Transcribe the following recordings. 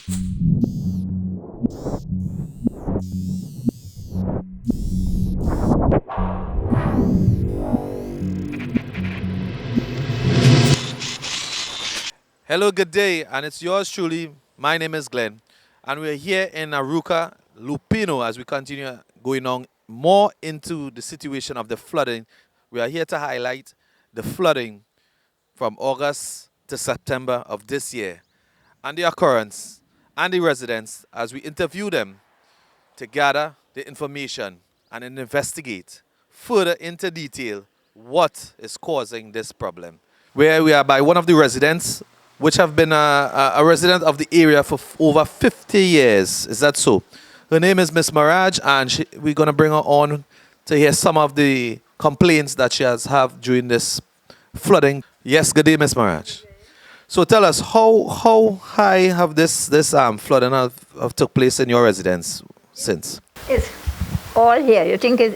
Hello, good day, and it's yours truly. My name is Glen, and we're here in Arouca Lopinot as we continue going on more into the situation of the flooding. We are here to highlight the flooding from August to September of this year and the occurrence and the residents as we interview them to gather the information and investigate further into detail what is causing this problem. Where we are by one of the residents, which have been a resident of the area for over 50 years. Is that so? Her name is Miss Mirage, and we're going to bring her on to hear some of the complaints that she has had during this flooding. Yes, good day, Miss Mirage. So tell us, how high have this flooding have took place in your residence since? It's all here. You think how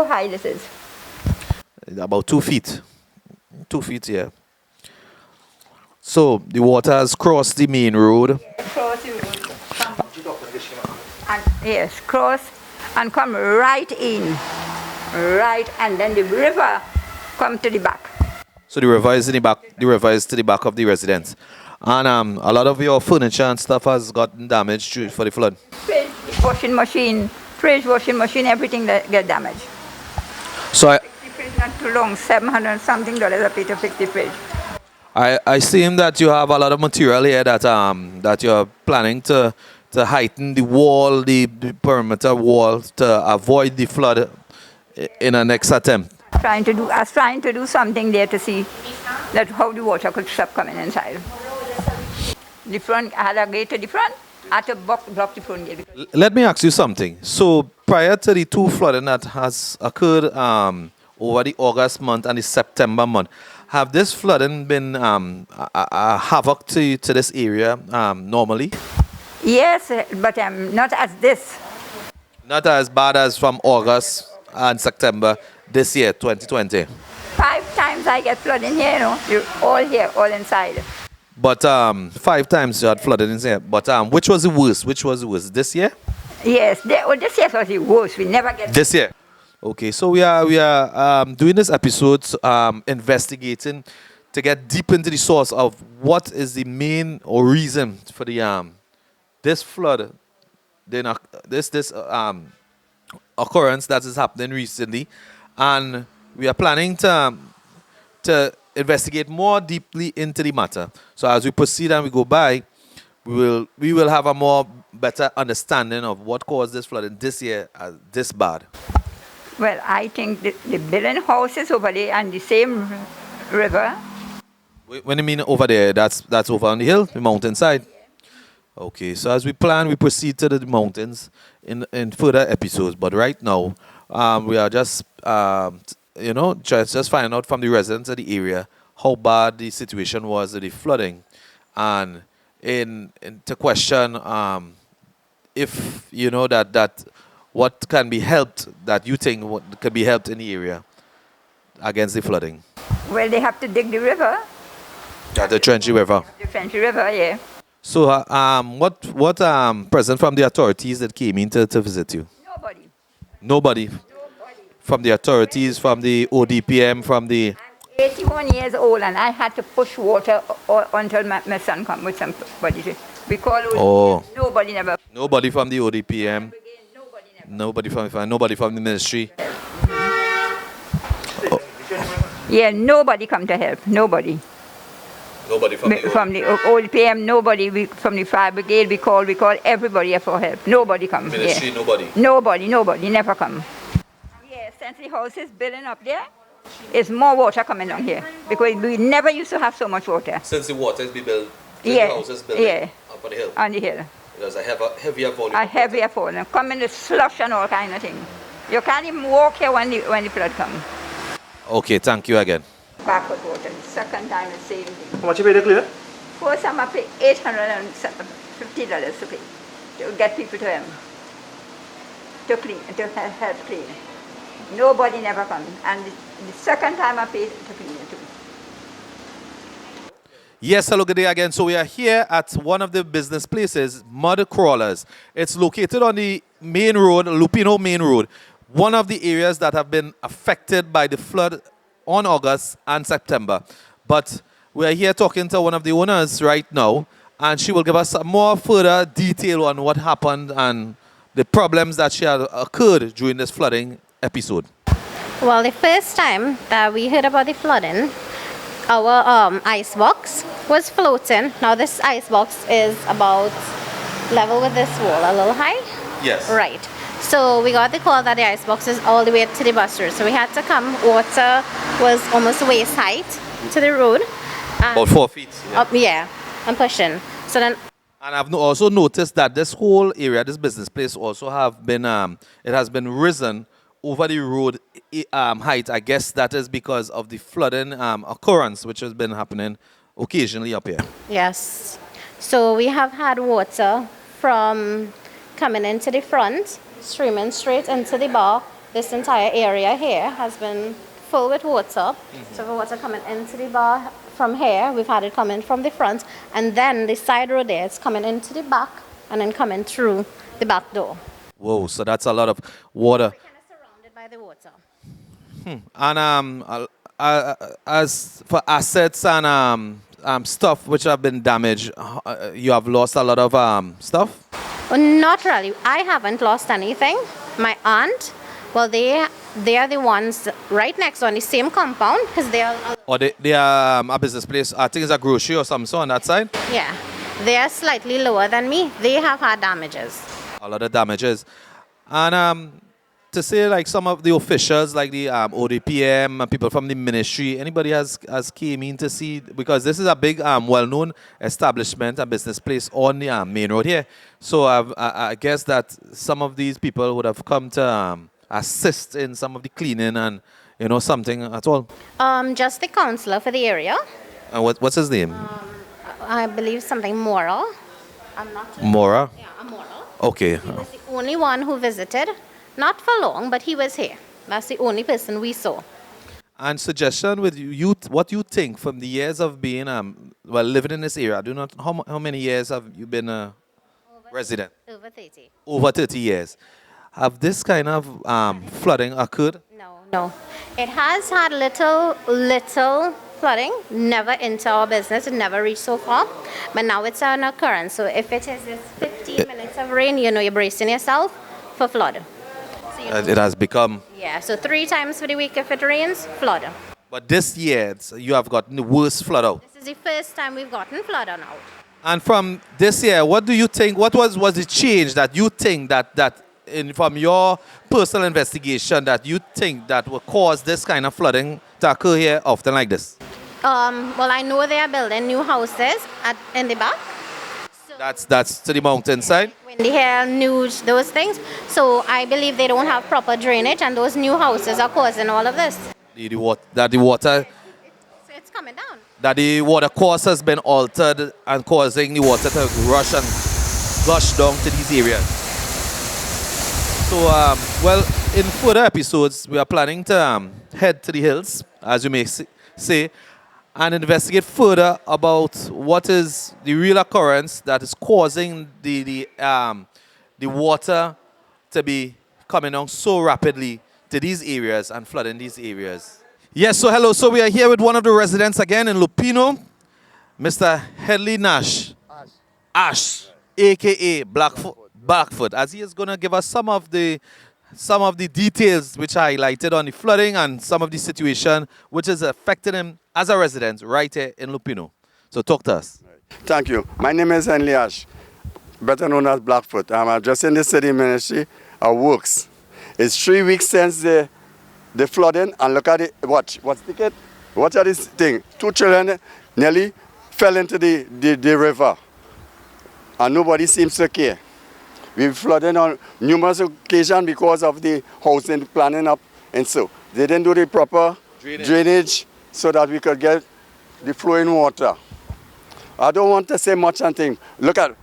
high this is? About 2 feet. 2 feet, yeah. So the water has crossed the main road. Cross the road. And, yes, cross and come right in. Right, and then the river come to the back. So the river is in the back. The river is to the back of the residence, and a lot of your furniture and stuff has gotten damaged for the flood. Fridge, washing machine, everything that get damaged. So The fridge not too long, $700 something a piece to fix the fridge. I see that you have a lot of material here that you're planning to heighten the wall, the perimeter wall, to avoid the flood in a next attempt. I was trying to do something there to see that how the water could stop coming inside. The front, I had a gate to the front. I had to block the front gate. Let me ask you something. So prior to the two flooding that has occurred over the August month and the September month, have this flooding been a havoc to this area normally? Yes, but not as this. Not as bad as from August and September this year, 2020. 5 times I get flooding here, you know. You're all here, all inside. But 5 times you had flooding in here. But which was the worst? Which was the worst? This year? Yes, this year was the worst. We never get This year. Okay, so we are doing this episode investigating to get deep into the source of what is the main or reason for the this flood, this occurrence that is happening recently, and we are planning to investigate more deeply into the matter. So as we proceed and we go by, we will have a more better understanding of what caused this flooding this year as this bad. Well, I think the building houses over there and the same river. When you mean over there, that's over on the hill, the mountainside. Okay, so as we plan, we proceed to the mountains in further episodes. But right now, we are just just finding out from the residents of the area how bad the situation was with the flooding, and to question if you know that what can be helped, that you think what can be helped in the area against the flooding. Well, they have to dig the river. The Trenchy River. The Frenchy River, yeah. So, what present from the authorities that came in to visit you? Nobody. Nobody from the authorities, from the ODPM, from the. I'm 81 years old and I had to push water until my son come with somebody. We call nobody never. Nobody from the ODPM. Nobody Nobody from the ministry. Oh. Yeah, nobody come to help. Nobody. Nobody from the ODPM, nobody. From the fire brigade, we call everybody for help. Nobody come. Ministry, yeah. Nobody, never come. Yeah, since the house is building up there, it's more water coming down here because we never used to have so much water. Since the water has been built, the house is built up on the hill. On the hill. There's a heavier volume. A heavier volume. Come in the slush and all kind of thing. You can't even walk here when the flood comes. Okay, thank you again. Blackfoot water. Second time the same thing. How much you pay to clear? First time I paid $850 to pay to get people to clean, to help clean. Nobody never comes. And the second time I paid to clean it too. Yes, hello, good day again. So we are here at one of the business places, Mud Crawlers. It's located on the main road, Lopinot Main Road, one of the areas that have been affected by the flood on August and September. But we are here talking to one of the owners right now, and she will give us some more further detail on what happened and the problems that she had occurred during this flooding episode. Well, the first time that we heard about the flooding, our ice box was floating. Now this ice box is about level with this wall, a little high. Yes. Right. So we got the call that the ice box is all the way up to the bus road. So we had to come. Water was almost waist height to the road. About 4 feet. Yeah. Up, yeah, and pushing. So then. And I've also noticed that this whole area, this business place, also have been it has been risen over the road height. I guess that is because of the flooding occurrence which has been happening occasionally up here. Yes. So we have had water from coming into the front, streaming straight into the bar. This entire area here has been full with water. So the water coming into the bar from here, we've had it coming from the front, and then the side road there, it's coming into the back and then coming through the back door. Whoa, so that's a lot of water. We're kind of surrounded by the water. And as for assets and stuff which have been damaged, you have lost a lot of stuff? Well, not really. I haven't lost anything. My aunt, well, they are the ones right next on the same compound because they are. Or they are a business place. I think it's a grocery or something so on that side. Yeah, they are slightly lower than me. They have had damages. A lot of damages. And to say like some of the officials like the ODPM and people from the ministry, anybody has came in to see, because this is a big well-known establishment and business place on the main road here. So I guess that some of these people would have come to assist in some of the cleaning and something at all. Just the councillor for the area. What's his name? I believe something Moral. I'm not sure. Mora? Yeah, a Moral. Okay. He was the only one who visited. Not for long, but he was here. That's the only person we saw. And suggestion with you, what you think from the years of being living in this area? How many years have you been a resident? Over 30. Over 30 years. Have this kind of flooding occurred? No. It has had little flooding, never into our business, it never reached so far. But now it's an occurrence. So if it is this 15 minutes of rain, you're bracing yourself for flood. It has become. Yeah, so 3 times for the week if it rains, flood. But this year, you have gotten the worst flood out. This is the first time we've gotten flood out. And from this year, what do you think, what was the change that you think that from your personal investigation that you think that will cause this kind of flooding to occur here often like this? Well, I know they are building new houses in the back. That's to the mountainside? When they hear news, those things. So I believe they don't have proper drainage and those new houses are causing all of this. The water It's coming down. That the water course has been altered and causing the water to rush and gush down to these areas. So, well, in further episodes, we are planning to head to the hills, as you may say, and investigate further about what is the real occurrence that is causing the water to be coming down so rapidly to these areas and flooding these areas. Yes, so hello. So we are here with one of the residents again in Lopinot, Mr. Headley Nash. Ash, a.k.a. Blackfoot, as he is going to give us some of the details which I highlighted on the flooding and some of the situation which is affecting him as a resident right here in Lopinot. So talk to us. Thank you. My name is Henley Ash, better known as Blackfoot. I'm addressing the city ministry of works. It's 3 weeks since the flooding, and look at it. What's the kid? What are this thing? 2 children nearly fell into the river, and nobody seems to care. We've flooded on numerous occasions because of the housing planning up, and so they didn't do the proper drainage so that we could get the flowing water. I don't want to say much and thing. Look at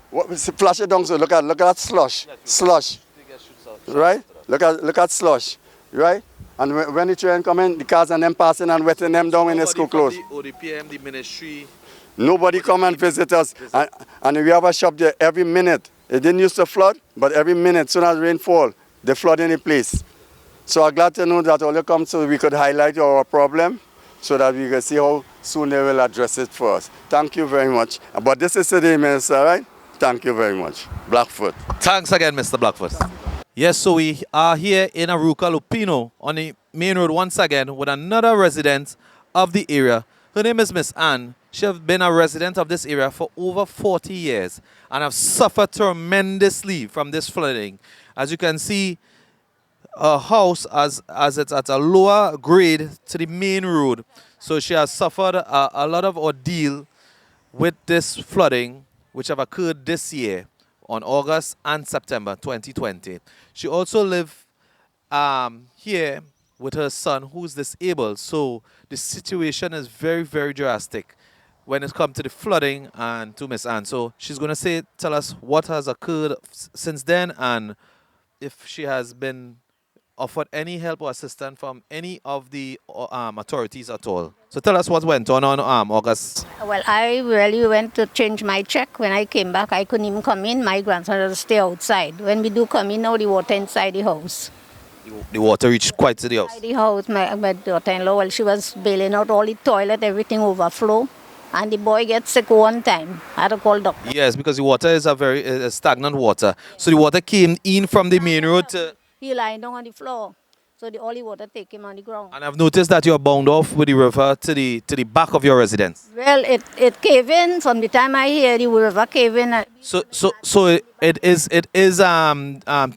flash it down. So look at slush, right? Look at slush, right? And when the train come in, the cars and them passing and wetting them down in the school clothes. The ODPM, the ministry, Nobody come and visit us. And we have a shop there every minute. It didn't used to flood, but every minute, soon as rain fall, they flood in the place. So I'm glad to know that all you come so we could highlight our problem so that we can see how soon they will address it for us. Thank you very much. But this is City Minister, right? Thank you very much. Blackfoot. Thanks again, Mr. Blackfoot. Yes, so we are here in Arouca Lopinot on the main road once again with another resident of the area. Her name is Miss Anne. She has been a resident of this area for over 40 years and have suffered tremendously from this flooding. As you can see, her house as it's at a lower grade to the main road. So she has suffered a lot of ordeal with this flooding, which have occurred this year on August and September 2020. She also lives here with her son who's disabled. So the situation is very, very drastic when it comes to the flooding and to Miss Anne. So she's going to tell us what has occurred since then and if she has been offered any help or assistance from any of the authorities at all. So tell us what went on August. Well, I really went to change my check. When I came back, I couldn't even come in. My grandson had to stay outside. When we do come in, now the water inside the house. The water reached quite to the house. Inside the house, my daughter-in-law, well, she was bailing out all the toilet, everything overflow. And the boy gets sick one time. I had to call doctor. Yes, because the water is a very stagnant water. So the water came in from the main road to... He lying down on the floor. So all the water take him on the ground. And I've noticed that you're bound off with the river to the back of your residence. Well, it cave in from the time I hear the river cave in. So it is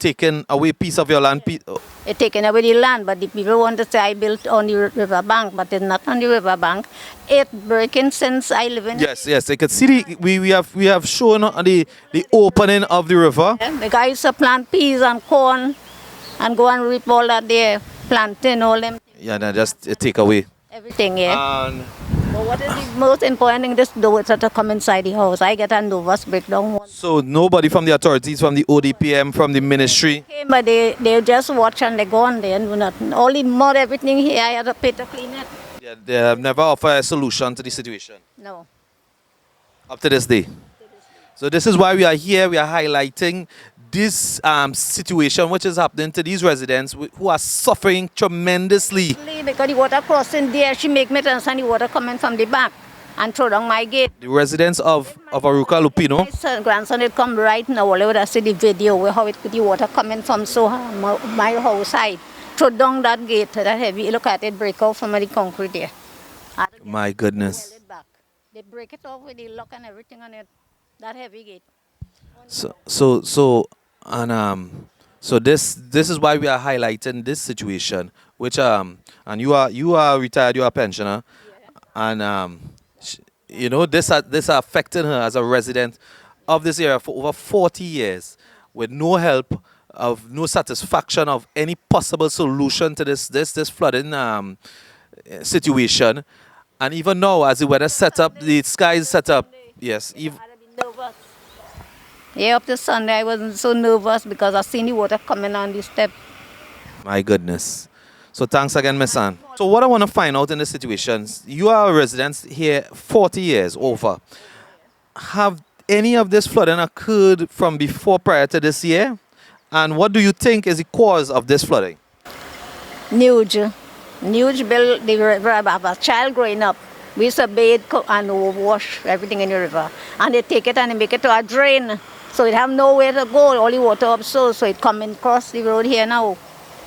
taking away piece of your land. It taken away the land, but the people want to say I built on the river bank, but it's not on the river bank. It's breaking since I live in. Yes. I could see we have shown the opening of the river. Yeah, the guys plant peas and corn. And go and reap all that there, planting all them. Yeah, no, just take away. Everything, yeah. But what is the most important thing, this door is to come inside the house. I get a nervous breakdown. So nobody from the authorities, from the ODPM, from the ministry? Came, but they just watch and they go on there and do nothing. All the mud, everything here, I had to pay to clean it. Yeah, they have never offered a solution to the situation? No. Up to this day? So this is why we are here. We are highlighting this situation which is happening to these residents who are suffering tremendously. Because the water crossing there, she make me understand the water coming from the back and throw down my gate. The residents of Arouca Lopinot. My grandson had come right now. I would have seen the video where how the water coming from my house side. Throw down that gate, that heavy. Look at it break out from the concrete there. My goodness. They break it off with the lock and everything on it. That heavy gate. So this is why we are highlighting this situation, which and you are retired, you are a pensioner, yeah. And you know this affecting her as a resident of this area for over 40 years, with no help, of no satisfaction of any possible solution to this flooding situation, and even now as the weather set up, the sky is set up, yes. Yeah, up to Sunday I wasn't so nervous because I seen the water coming on the step. My goodness. So thanks again, Miss Anne. So what I want to find out in this situation, you are a resident here 40 years over. Have any of this flooding occurred from before, prior to this year? And what do you think is the cause of this flooding? Nuge bill, the river, I have a child growing up. We used to bathe and wash everything in the river. And they take it and they make it to a drain. So it have nowhere to go, all the water up so it coming across the road here now.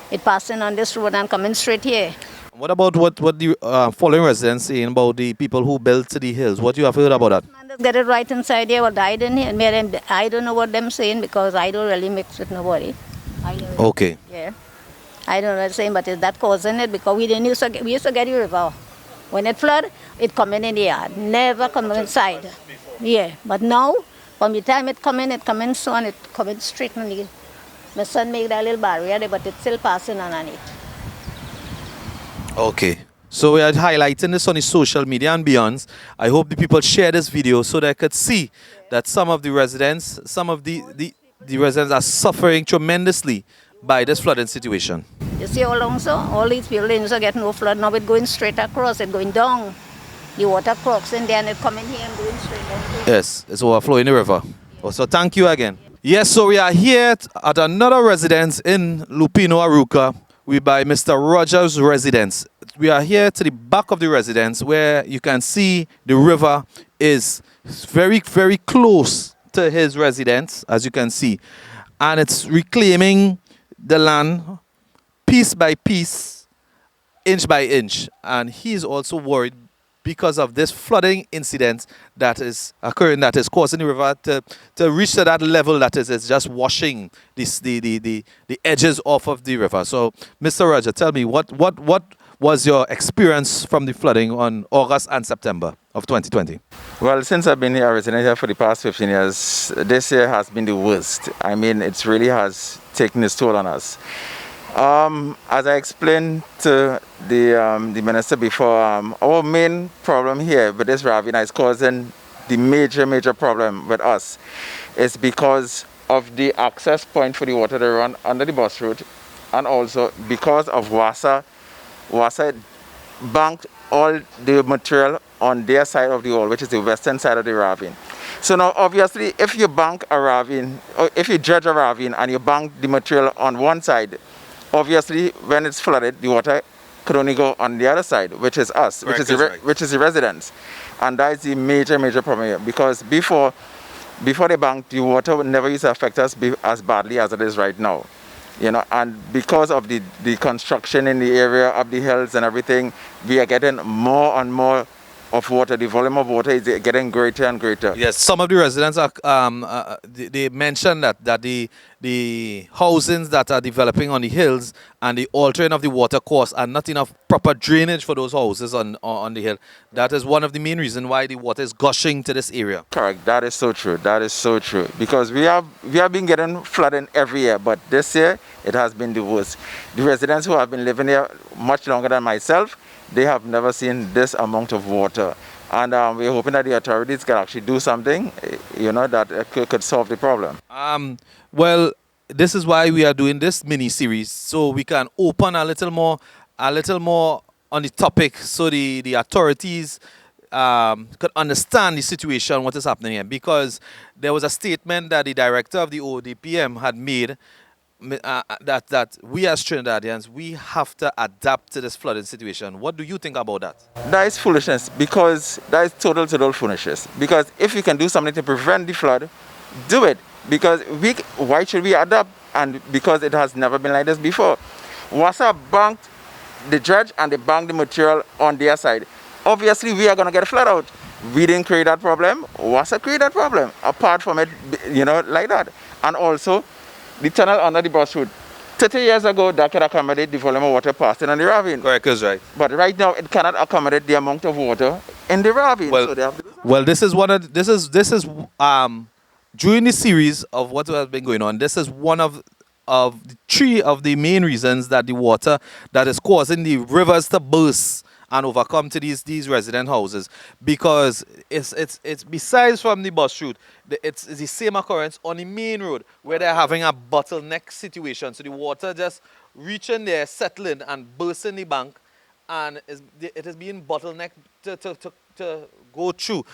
It passing on this road and coming straight here. What about what the following residents saying about the people who built to the hills? What you have heard about that? Man just get it right inside there, what died in here. I don't know what them saying because I don't really mix with nobody. Okay. Yeah. I don't know what they're saying, but is that causing it? Because we used to get the river. When it flood, it coming in the yard, never coming inside. Yeah, but now, from the time it coming so and it coming straight on the... My son made that little barrier there, but it's still passing on it. Okay. So we are highlighting this on the social media and beyond. I hope the people share this video so they could see that some of the residents, the residents are suffering tremendously by this flooding situation. You see how long so? All these buildings are getting no flood. Now it's going straight across, it's going down. The water crooks in there and it come in here and going straight down. Yes, it's overflowing the river. Oh, so thank you again. Yes, so we are here at another residence in Lopinot, Arouca. We by Mr. Rogers' residence. We are here to the back of the residence where you can see the river is very, very close to his residence, as you can see. And it's reclaiming the land piece by piece, inch by inch. And he's also worried because of this flooding incident that is occurring, that is causing the river to reach to that level that is just washing the edges off of the river. So, Mr. Roger, tell me, what was your experience from the flooding on August and September of 2020? Well, since I've been here, a resident here for the past 15 years, this year has been the worst. I mean, it really has taken its toll on us. As I explained to the minister before, our main problem here with this ravine is causing the major problem with us is because of the access point for the water to run under the bus route, and also because of Wassa banked all the material on their side of the wall, which is the western side of the ravine. So now, obviously, if you bank a ravine, or if you dredge a ravine and you bank the material on one side, obviously, when it's flooded, the water could only go on the other side, which is us, Correct, which is the residents. And that is the major problem here, because before the bank, the water never used to affect us as badly as it is right now. You know, and because of the construction in the area of the hills and everything, we are getting more and more of water. The volume of water is getting greater and greater. Yes, some of the residents are, they mentioned that the housings that are developing on the hills and the altering of the water course are not enough proper drainage for those houses on the hill. That is one of the main reasons why the water is gushing to this area. Correct. That is so true. That is so true. Because we have been getting flooding every year, but this year it has been the worst. The residents who have been living here much longer than myself, they have never seen this amount of water. And we're hoping that the authorities can actually do something, you know, that could solve the problem. Well, this is why we are doing this mini-series, so we can open a little more on the topic, so the authorities could understand the situation, what is happening here. Because there was a statement that the director of the ODPM had made, that we as Trinidadians, we have to adapt to this flooding situation. What do you think about that? That is foolishness, because that is total foolishness. Because if you can do something to prevent the flood, do it. Because why should we adapt? And because it has never been like this before. Wassa banked the dredge and they banked the material on their side. Obviously, we are going to get a flood out. We didn't create that problem. Wassa created that problem. Apart from it, you know, like that. And also, the tunnel under the bus route. 30 years ago, that could accommodate the volume of water passing on the ravine. Correct, is right. But right now, it cannot accommodate the amount of water in the ravine. Well, so they have to do something. well, this is during the series of what has been going on, this is one of the three of the main reasons that the water that is causing the rivers to burst and overcome to these resident houses, because it's besides from the bus route, it's the same occurrence on the main road where they're having a bottleneck situation. So the water just reaching there, settling and bursting the bank, and it is being bottlenecked to go through.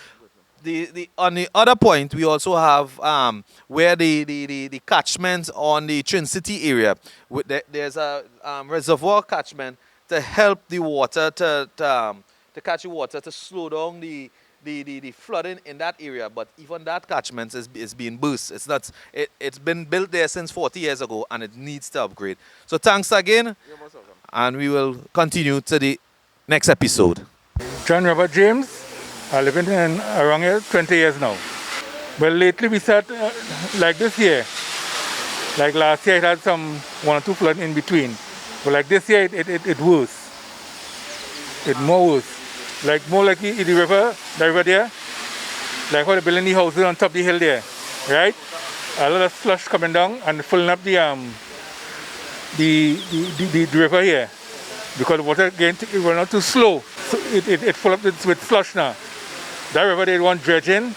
On the other point, we also have where the catchment on the Trin City area, there's a reservoir catchment to help the water to catch the water to slow down the flooding in that area. But even that catchment is being burst. It's been built there since 40 years ago, and it needs to upgrade. So thanks again, and we will continue to the next episode. John Robert James. I live in around here 20 years now. Well, lately we said like this year, like last year it had some 1 or 2 flood in between. But like this year it worse. It more worse. Like more like the river there, like how they building the houses on top of the hill there, right? A lot of slush coming down and filling up the river here. Because the water it run out too slow. So it full up with slush now. That river they want dredging,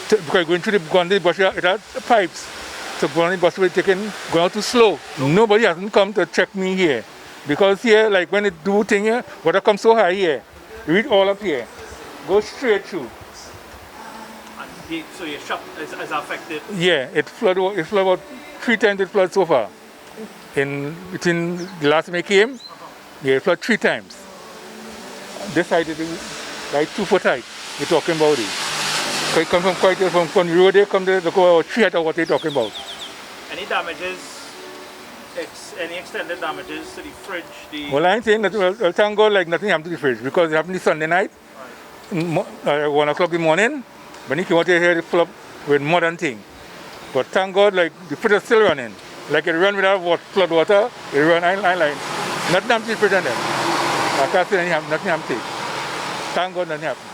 because going through the bush, it had pipes. So going the bus will going out too slow. Nobody hasn't come to check me here. Because here, like when it do thing here, water comes so high here. You reach all up here. Go straight through. So your shop is affected. Yeah, it flooded about 3 times it flooded so far. Between the last time it came, yeah, it flooded 3 times. This side is like 2 foot high. We're talking about it. So it comes from quite from the road there, come there, look about 3 height of what they're talking about. Any damages? Any extended damages to the fridge? Well, I'm saying that, well, thank God, like nothing happened to the fridge because it happened Sunday night, 1 o'clock in the morning. When he came out here, it full up with mud and thing. But thank God, like the fridge is still running. Like it ran without flood water, it ran line. Nothing happened to the fridge and them. I can't say nothing happened to it. Thank God nothing happened.